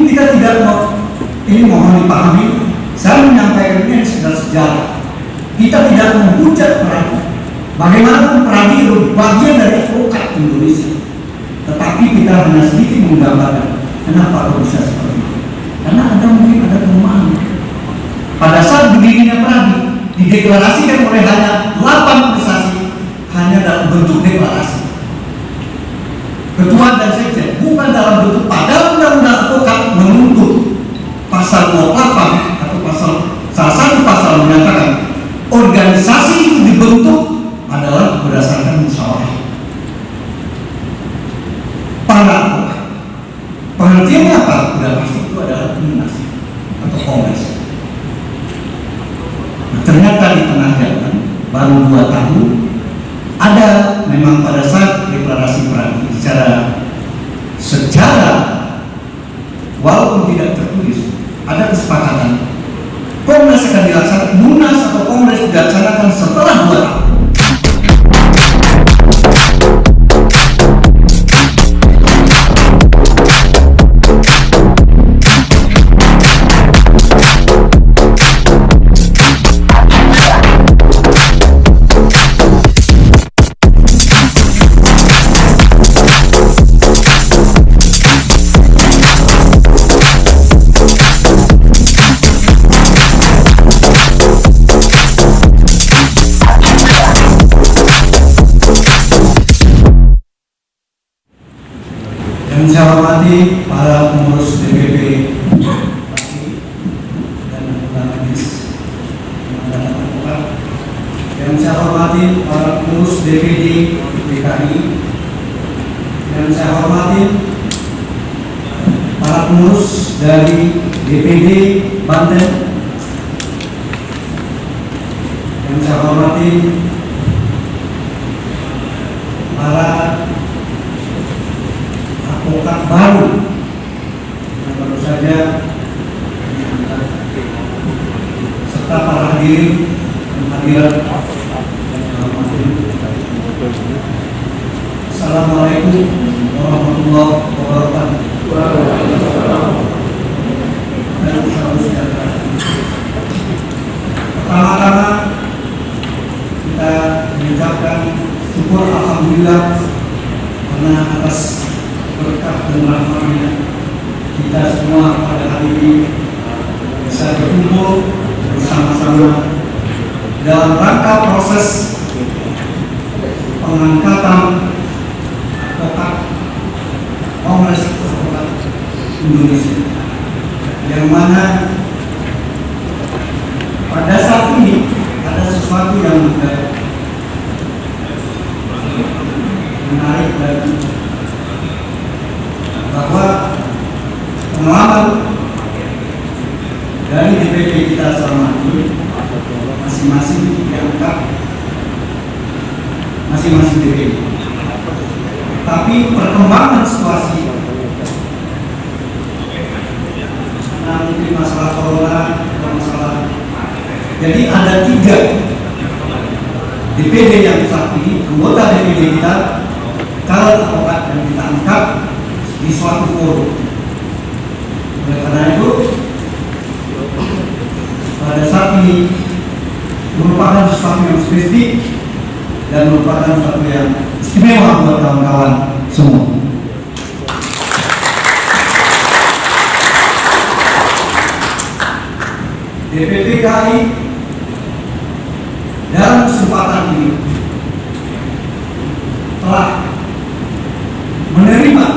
kita tidak mau, ini mohon dipahami, saya menyampaikan ini sekedar sejarah. Kita tidak menghujat Peradi. Bagaimanapun Peradi itu bagian dari advokat Indonesia. Tetapi kita hanya sedikit menggambarkan kenapa kok bisa seperti itu. Karena ada mungkin ada kelemahan. Pada saat berdirinya Peradi, dideklarasikan oleh hanya 8 prestasi, hanya dalam bentuk deklarasi. Ketua dan sekjen, bukan dalam bentuk, pada undang-undang advokat menuntut pasal 28 atau salah satu pasal menyatakan organisasi itu dibentuk adalah berdasarkan musyawarah para advokat. Pengertiannya apa? Sudah pasti itu adalah nominasi atau kongres. Nah, ternyata di tengah jalan baru 2 tahun ada memang pada saat deklarasi Peradi secara walaupun tidak tertulis ada kesepakatan kongres akan dilaksanakan, munas atau kongres dilaksanakan setelah 2 tahun. Yang saya hormati para pengurus DPP dan Balis yang saya hormati para pengurus DPD DKI, yang saya hormati para pengurus dari DPD Banten, yang saya hormati para advokat baru yang baru saja diangkat, serta para hadirin dan hadirat yang hormati. Assalamualaikum warahmatullahi wabarakatuh. Dan salam sejahtera. Pertama-tama kita mengucapkan syukur alhamdulillah karena atas berkah dan rahmatnya kita semua pada hari ini bisa berkumpul bersama-sama dalam rangka proses pengangkatan advokat Kongres Advokat Indonesia, yang mana pada saat ini ada sesuatu yang menarik dan bahwa pengalaman dari DPP kita selama ini masing-masing diangkat masing-masing DPP, tapi perkembangan situasi karena mungkin masalah corona atau masalah, jadi ada 3 DPD yang saat ini anggota DPD kita calon advokat yang kita angkat di suatu forum. Oleh karena itu pada saat ini merupakan sesuatu yang spesifik dan merupakan sesuatu yang istimewa buat kawan-kawan semua. DPP KI dalam kesempatan ini telah menerima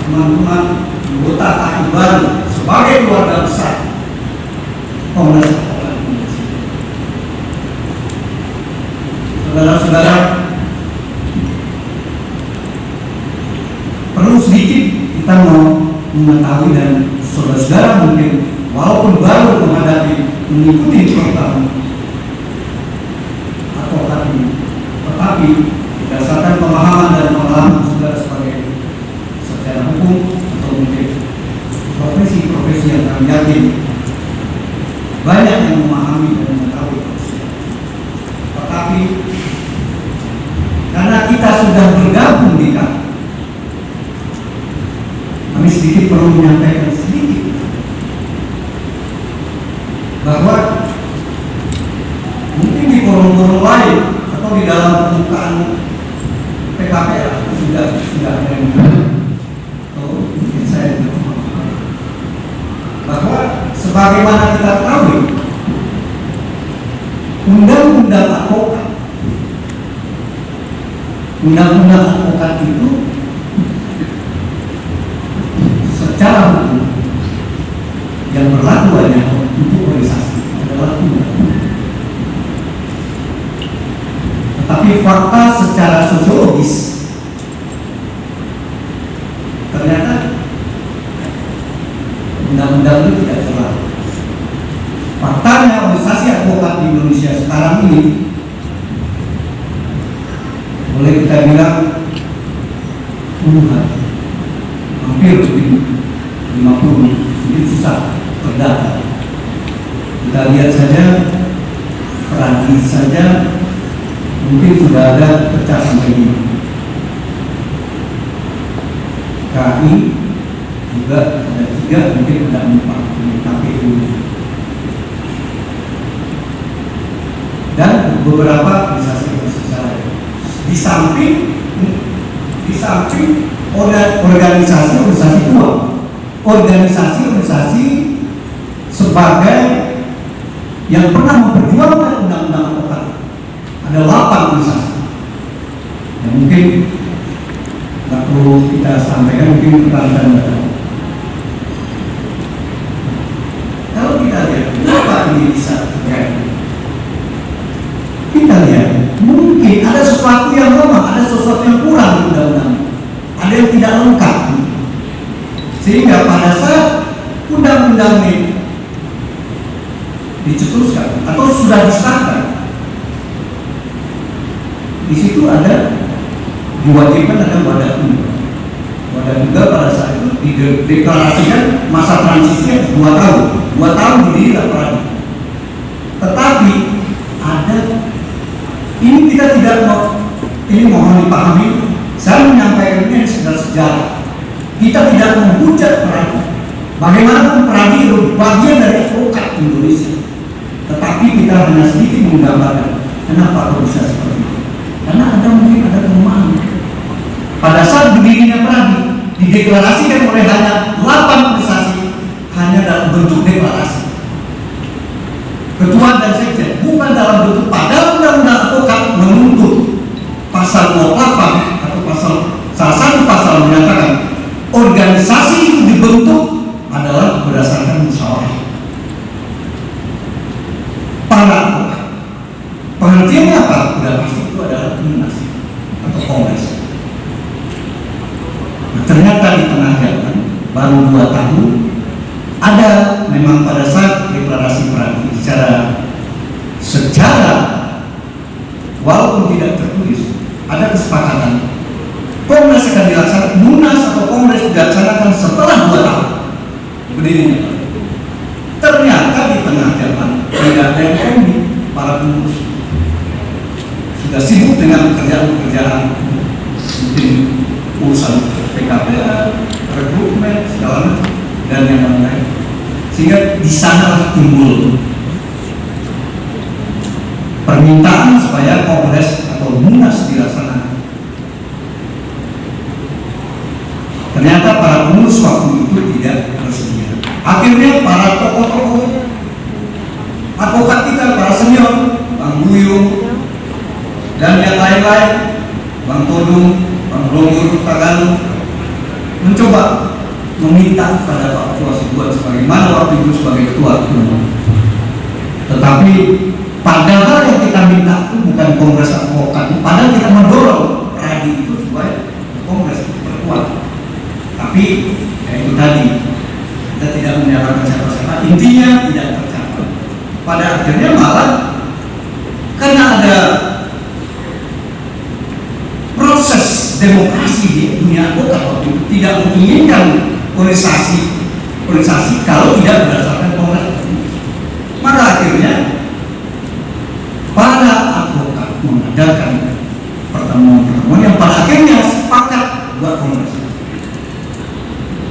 teman-teman anggota KI baru sebagai keluarga besar Kongres Advokat Indonesia. Saudara-saudara, perlu sedikit kita mau mengetahui, dan saudara-saudara mungkin walaupun baru mengikuti program advokat ini, tetapi berdasarkan pemahaman dan pengalaman saudara sebagai sarjana hukum atau mungkin profesi-profesi yang kami yakin banyak yang memahami dan mengetahui, tetapi karena kita sudah bergabung di KI, PKPR sudah ada yang mungkin saya bahwa sebagaimana kita tahu undang-undang advokat itu secara hukum yang berlaku hanya untuk organisasi adalah undang-undang. Tetapi fakta secara sosiologis ternyata undang-undang itu tidak terlalu. Faktanya organisasi advokat di Indonesia sekarang ini boleh kita bilang puluhan, hampir 50, ini susah terdata. Kita lihat saja, peradi saja mungkin sudah ada pecah sampai 5. KI juga ada 3, mungkin ada 4 di KPU. Dan beberapa organisasi lain. Di samping organisasi tua, organisasi sebagai yang pernah memperjuangkan undang-undang advokat ada 8 organisasi. Dan mungkin nggak perlu kita sampaikan, mungkin rekan-rekan tahu. Kalau kita lihat kenapa ini bisa terjadi, kita lihat mungkin ada sesuatu yang lemah, ada sesuatu yang kurang di undang-undang, ada yang tidak lengkap, sehingga pada saat undang-undang ini dicetuskan atau sudah disahkan, di situ ada diwajibkan ada wadah tunggal pada saat itu dideklarasikan masa transisinya 2 tahun. 2 tahun didirilah peradi. Tetapi ada ini kita tidak mau, ini mohon dipahami. Saya menyampaikan ini sekedar sejarah. Kita tidak menghujat peradi. Bagaimanapun peradi itu bagian dari advokat Indonesia. Tetapi kita hanya sedikit menggambarkan kenapa kok bisa seperti itu. Karena mungkin ada kelemahan. Pada saat berdirinya peradi dideklarasikan oleh hanya 8 organisasi, hanya dalam bentuk deklarasi. Ketua dan sekjen, bukan dalam bentuk. Padahal undang-undang advokat menuntut pasal 28 atau salah satu pasal menyatakan organisasi itu dibentuk adalah berdasarkan musyawarah para advokat. Pengertiannya apa? Udah pasti itu adalah munas atau kongres. Nah, ternyata di tengah jalan baru 2 tahun ada memang pada saat deklarasi peradi secara walaupun tidak tertulis ada kesepakatan kongres akan dilaksanakan, munas atau kongres dilaksanakan setelah 2 tahun berdirinya. Ternyata di tengah jalan tidak ada yang kondi, para pengurus sudah sibuk dengan pekerjaan mungkin urusan PKPR, rekrutmen, segala macam dan yang lain-lain, sehingga di sana timbul permintaan supaya kongres atau munas dilaksanakan. Ternyata para pengurus waktu itu tidak bersedia. Akhirnya para tokoh-tokoh advokat kita, para senior, Bang Buyung dan yang lain-lain, Bang Todung, Bang Rogur, Tagalu, mencoba meminta kepada Pak Ketua Sibuan sebagaimana waktu itu sebagai ketua. Tetapi padahal yang kita minta itu bukan kongres advokat, padahal kita mendorong peradi itu supaya kongres berkuat. Tapi itu tadi kita tidak menyalahkan siapa-siapa, intinya tidak tercapai. Pada akhirnya malah karena ada proses demokrasi di dunia advokat waktu itu tidak menginginkan organisasi kalau tidak berdasarkan kongres. Maka akhirnya para advokat mengadakan pertemuan yang pada akhirnya sepakat buat kongres.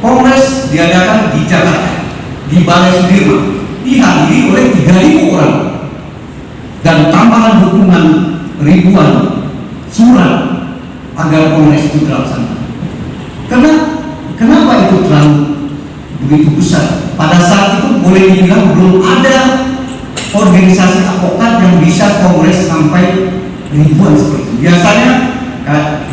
Kongres diadakan di Jakarta, di Balai Sudirman, dihadiri oleh 3.000 orang dan tambahan dukungan ribuan surat agar kongres itu terlaksana. Karena kenapa itu terlalu begitu besar? Pada saat itu boleh dibilang belum ada organisasi advokat yang bisa kongres sampai ribuan seperti itu. Biasanya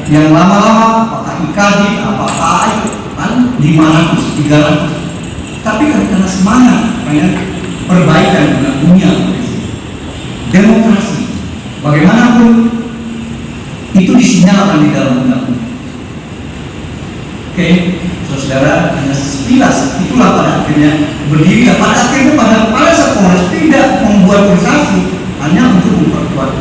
yang lama-lama apakah IKD, apakah AI kan 500, 300. Tapi karena semangat banyak perbaikan dengan dunia demokrasi, bagaimanapun itu disinyalkan di dalam undang-undang. Oke, saudara, hanya sekilas itulah pada akhirnya berdiri. Pada akhirnya pada saat kongres tidak membuat organisasi hanya untuk memperkuat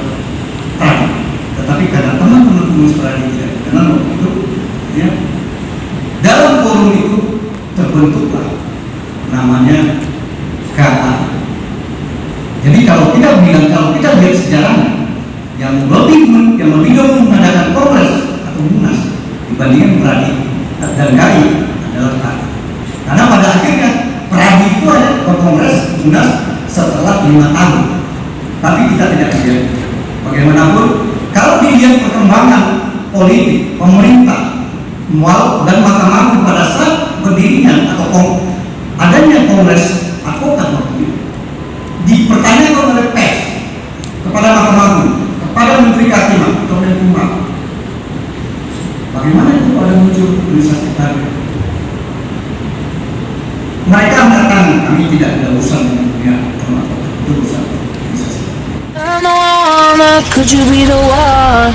perang. Tetapi karena teman-teman pengurus peradi tidak kenal waktu itu, ya, dalam forum itu terbentuklah namanya KA. Jadi kalau kita lihat sejarahnya, yang lebih dahulu mengadakan kongres atau munas dibandingkan peradi dan KAI adalah KAI. Karena pada akhirnya peradi itu hanya berkongres munas setelah 5 tahun. Tapi kita tidak lihat. Bagaimanapun, kalau dilihat perkembangan politik, pemerintah, dan Mahkamah Agung pada saat berdirinya atau adanya kongres advokat waktu itu, dipertanyakan oleh pers kepada Mahkamah Agung, kepada Menteri Kehakiman atau Menkumham, bagaimana itu ada muncul organisasi tadi? Mereka mengatakan kami tidak ada urusan dengan dunia itu urusan organisasi. Could you be the one?